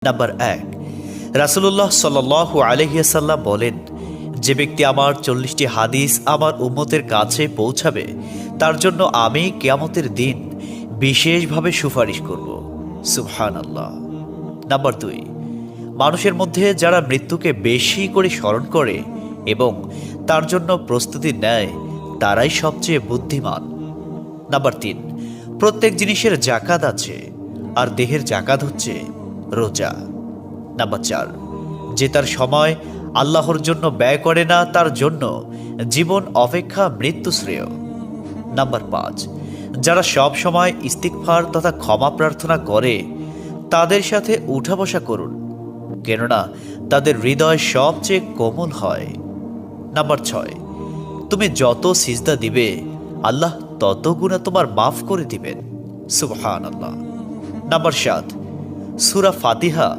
Number 1, রাসূলুল্লাহ সাল্লাল্লাহু আলাইহি ওয়াসাল্লাম বলেন, যে ব্যক্তি আমার 40টি হাদিস আমার উম্মতের কাছে পৌঁছাবে তার জন্য আমি কিয়ামতের দিন বিশেষভাবে সুপারিশ করব। সুবহানাল্লাহ। নাম্বার 2, মানুষের মধ্যে যারা মৃত্যুকে বেশি করে স্মরণ করে এবং তার জন্য প্রস্তুতি নেয় তারাই সবচেয়ে বুদ্ধিমান। নাম্বার 3, প্রত্যেক জিনিসের জাকাত আছে, আর দেহের জাকাত হচ্ছে রোজা। নাম্বার 4, যে তার সময় আল্লাহর জন্য ব্যয় করে না তার জন্য জীবন অপেক্ষা মৃত্যু শ্রেয়। নাম্বার 5, যারা সব সময় ইস্তিগফার তথা ক্ষমা প্রার্থনা করে তাদের সাথে উঠা বসা করুন, কেননা তাদের হৃদয় সবচেয়ে কোমল হয়। নাম্বার 6, তুমি যত সিজদা দিবে আল্লাহ তত গুণা তোমার মাফ করে দিবেন। সুবহানাল্লাহ। নাম্বার 7, সূরা ফাতিহা